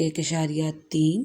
1.3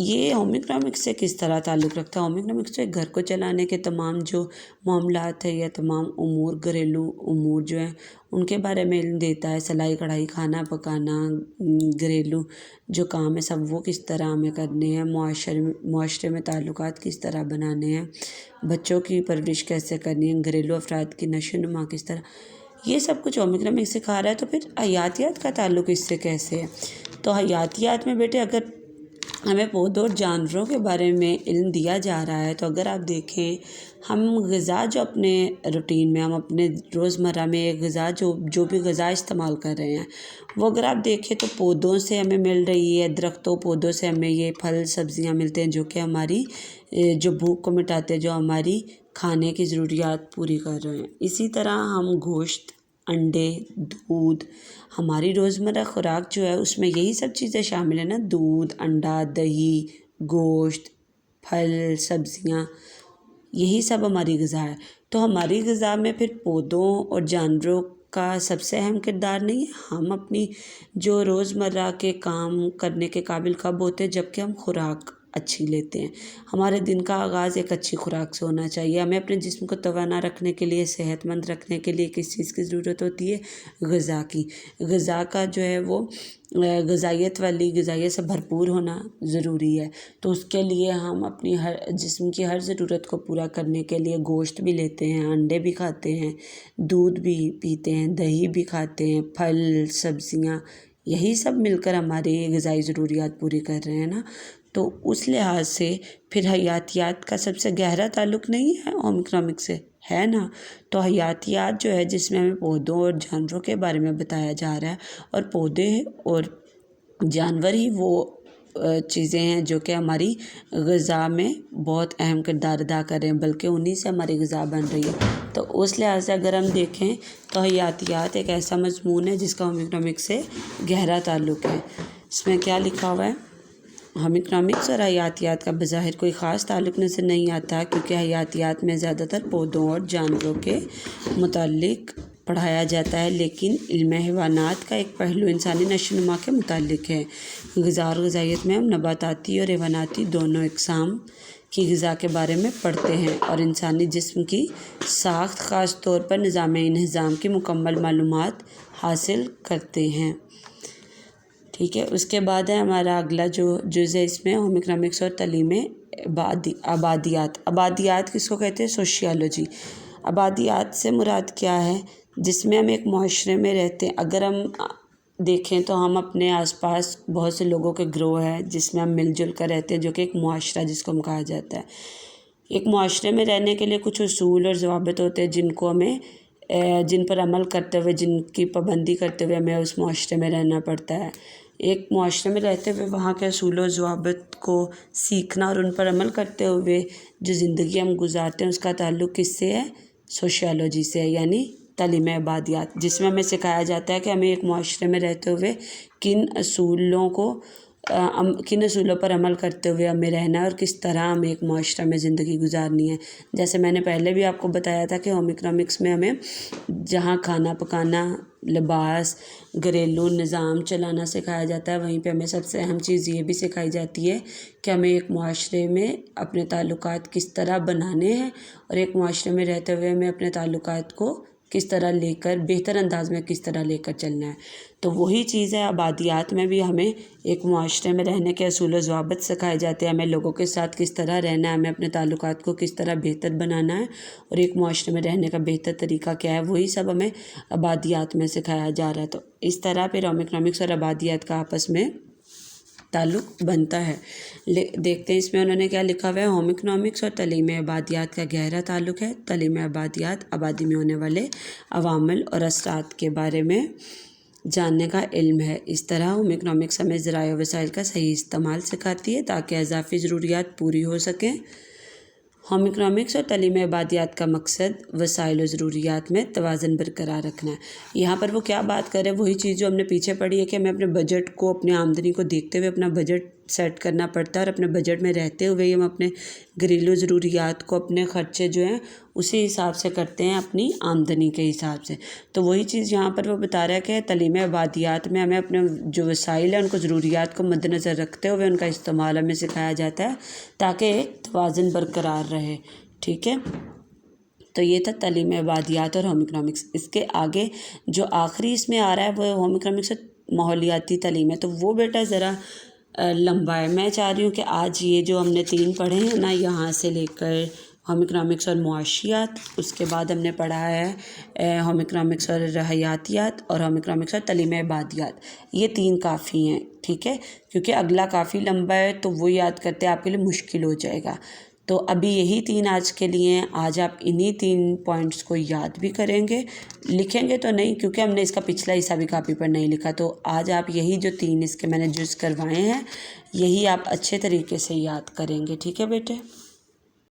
یہ home economics سے کس طرح تعلق رکھتا ہے؟ ہوم اکنامکس سے گھر کو چلانے کے تمام جو معاملات ہیں یا تمام امور، گھریلو امور جو ہیں ان کے بارے میں علم دیتا ہے۔ سلائی کڑھائی، کھانا پکانا، گھریلو جو کام ہے سب وہ کس طرح ہمیں کرنے ہیں، معاشرے میں تعلقات کس طرح بنانے ہیں، بچوں کی پرورش کیسے کرنی ہے، گھریلو افراد کی نشو و نما کس طرح، یہ سب کچھ ہوم اکنامکس سکھا رہا ہے۔ تو پھر حیاتیات کا تعلق اس سے کیسے ہے؟ تو حیاتیات میں بیٹے اگر ہمیں پودوں اور جانوروں کے بارے میں علم دیا جا رہا ہے، تو اگر آپ دیکھیں ہم غذا جو اپنے روٹین میں، ہم اپنے روزمرہ میں غذا جو بھی غذا استعمال کر رہے ہیں وہ اگر آپ دیکھیں تو پودوں سے ہمیں مل رہی ہے، درختوں پودوں سے ہمیں یہ پھل سبزیاں ملتے ہیں جو کہ ہماری جو بھوک کو مٹاتے ہیں، جو ہماری کھانے کی ضروریات پوری کر رہے ہیں۔ اسی طرح ہم گوشت، انڈے، دودھ، ہماری روزمرہ خوراک جو ہے اس میں یہی سب چیزیں شامل ہیں نا، دودھ، انڈا، دہی، گوشت، پھل سبزیاں، یہی سب ہماری غذا ہے۔ تو ہماری غذا میں پھر پودوں اور جانوروں کا سب سے اہم کردار نہیں ہے؟ ہم اپنی جو روزمرہ کے کام کرنے کے قابل کب ہوتے ہیں؟ جب کہ ہم خوراک اچھی لیتے ہیں۔ ہمارے دن کا آغاز ایک اچھی خوراک سے ہونا چاہیے۔ ہمیں اپنے جسم کو توانا رکھنے کے لیے، صحت مند رکھنے کے لیے کس چیز کی ضرورت ہوتی ہے؟ غذا کی۔ غذا کا جو ہے وہ غذائیت سے بھرپور ہونا ضروری ہے۔ تو اس کے لیے ہم اپنی جسم کی ہر ضرورت کو پورا کرنے کے لیے گوشت بھی لیتے ہیں، انڈے بھی کھاتے ہیں، دودھ بھی پیتے ہیں، دہی بھی کھاتے ہیں، پھل سبزیاں، یہی سب مل کر ہماری غذائی ضروریات پوری کر رہے ہیں نا۔ تو اس لحاظ سے پھر حیاتیات کا سب سے گہرا تعلق نہیں ہے ہوم اکنامکس سے؟ ہے نا۔ تو حیاتیات جو ہے جس میں ہمیں پودوں اور جانوروں کے بارے میں بتایا جا رہا ہے، اور پودے اور جانور ہی وہ چیزیں ہیں جو کہ ہماری غذا میں بہت اہم کردار ادا کر رہے ہیں، بلکہ انہی سے ہماری غذا بن رہی ہے۔ تو اس لحاظ سے اگر ہم دیکھیں تو حیاتیات ایک ایسا مضمون ہے جس کا ہوم اکنامکس سے گہرا تعلق ہے۔ اس میں کیا لکھا ہوا ہے؟ ہوم اکنامکس اور حیاتیات کا بظاہر کوئی خاص تعلق نظر نہیں آتا، کیونکہ حیاتیات میں زیادہ تر پودوں اور جانوروں کے متعلق پڑھایا جاتا ہے، لیکن علم حیوانات کا ایک پہلو انسانی نشو و نما کے متعلق ہے۔ غذا اور غذائیت میں ہم نباتاتی اور حیواناتی دونوں اقسام کی غذا کے بارے میں پڑھتے ہیں، اور انسانی جسم کی ساخت، خاص طور پر نظام انہضام کی مکمل معلومات حاصل کرتے ہیں۔ ٹھیک ہے، اس کے بعد ہے ہمارا اگلا جو جز ہے اس میں ہوم اکنامکس اور تعلیم آبادیات۔ آبادیات کس کو کہتے ہیں؟ سوشیالوجی۔ آبادیات سے مراد کیا ہے؟ جس میں ہم ایک معاشرے میں رہتے ہیں۔ اگر ہم دیکھیں تو ہم اپنے آس پاس بہت سے لوگوں کے گروہ ہیں جس میں ہم مل جل کر رہتے ہیں، جو کہ ایک معاشرہ جس کو ہم کہا جاتا ہے۔ ایک معاشرے میں رہنے کے لیے کچھ اصول اور ضوابط ہوتے ہیں جن پر عمل کرتے ہوئے، جن کی پابندی کرتے ہوئے ہمیں اس معاشرے میں رہنا پڑتا ہے۔ ایک معاشرے میں رہتے ہوئے وہاں کے اصول و ضوابط کو سیکھنا اور ان پر عمل کرتے ہوئے جو زندگی ہم گزارتے ہیں اس کا تعلق کس سے ہے؟ سوشیالوجی سے ہے، یعنی تعلیم آبادیات، جس میں ہمیں سکھایا جاتا ہے کہ ہمیں ایک معاشرے میں رہتے ہوئے کن اصولوں پر عمل کرتے ہوئے ہمیں رہنا ہے، اور کس طرح ہمیں ایک معاشرہ میں زندگی گزارنی ہے۔ جیسے میں نے پہلے بھی آپ کو بتایا تھا کہ ہوم اکنامکس میں ہمیں جہاں کھانا پکانا، لباس، گھریلو نظام چلانا سکھایا جاتا ہے، وہیں پہ ہمیں سب سے اہم چیز یہ بھی سکھائی جاتی ہے کہ ہمیں ایک معاشرے میں اپنے تعلقات کس طرح بنانے ہیں، اور ایک معاشرے میں رہتے ہوئے ہمیں اپنے تعلقات کو کس طرح لے کر، بہتر انداز میں کس طرح لے کر چلنا ہے۔ تو وہی چیز ہے آبادیات میں بھی، ہمیں ایک معاشرے میں رہنے کے اصول و ضوابط سکھائے جاتے ہیں، ہمیں لوگوں کے ساتھ کس طرح رہنا ہے، ہمیں اپنے تعلقات کو کس طرح بہتر بنانا ہے، اور ایک معاشرے میں رہنے کا بہتر طریقہ کیا ہے، وہی سب ہمیں آبادیات میں سکھایا جا رہا ہے۔ تو اس طرح پھر ہوم اکنامکس اور آبادیات کا آپس میں تعلق بنتا ہے۔ دیکھتے ہیں اس میں انہوں نے کیا لکھا ہوا ہے۔ ہوم اکنامکس اور تعلیم آبادیات کا گہرا تعلق ہے۔ تعلیم آبادیات آبادی میں ہونے والے عوامل اور اثرات کے بارے میں جاننے کا علم ہے۔ اس طرح ہوم اکنامکس ہمیں ذرائع و وسائل کا صحیح استعمال سکھاتی ہے تاکہ اضافی ضروریات پوری ہو سکیں۔ ہوم اکنامکس اور تعلیم آبادیات کا مقصد وسائل و ضروریات میں توازن برقرار رکھنا ہے۔ یہاں پر وہ کیا بات کر رہے ہیں؟ وہی چیز جو ہم نے پیچھے پڑھی ہے کہ ہمیں اپنے بجٹ کو، اپنی آمدنی کو دیکھتے ہوئے اپنا بجٹ سیٹ کرنا پڑتا ہے، اور اپنے بجٹ میں رہتے ہوئے ہی ہم اپنے گھریلو ضروریات کو، اپنے خرچے جو ہیں اسی حساب سے کرتے ہیں، اپنی آمدنی کے حساب سے۔ تو وہی چیز یہاں پر وہ بتا رہا ہے کہ تعلیم عبادیات میں ہمیں اپنے جو وسائل ہیں ان کو، ضروریات کو مد نظر رکھتے ہوئے ان کا استعمال ہمیں سکھایا جاتا ہے تاکہ ایک توازن برقرار رہے، ٹھیک ہے۔ تو یہ تھا تعلیم عبادیات اور ہوم اکنامکس۔ اس کے آگے جو آخری اس میں آ رہا ہے وہ ہوم اکنامکس ماحولیاتی تعلیم ہے، تو وہ بیٹا ذرا لمبا ہے۔ میں چاہ رہی ہوں کہ آج یہ جو ہم نے 3 پڑھے ہیں نا، یہاں سے لے کر ہوم اکنامکس اور معاشیات، اس کے بعد ہم نے پڑھا ہے ہوم اکنامکس اور حیاتیات، اور ہوم اکنامکس اور تعلیم عبادیات، یہ 3 کافی ہیں، ٹھیک ہے، کیونکہ اگلا کافی لمبا ہے تو وہ یاد کرتے آپ کے لیے مشکل ہو جائے گا۔ تو ابھی یہی 3 آج کے لیے ہیں۔ آج آپ انہی 3 پوائنٹس کو یاد بھی کریں گے، لکھیں گے تو نہیں کیونکہ ہم نے اس کا پچھلا حصہ بھی کاپی پر نہیں لکھا، تو آج آپ یہی جو 3 اس کے میں نے جز کروائے ہیں یہی آپ اچھے طریقے سے یاد کریں گے، ٹھیک ہے بیٹے۔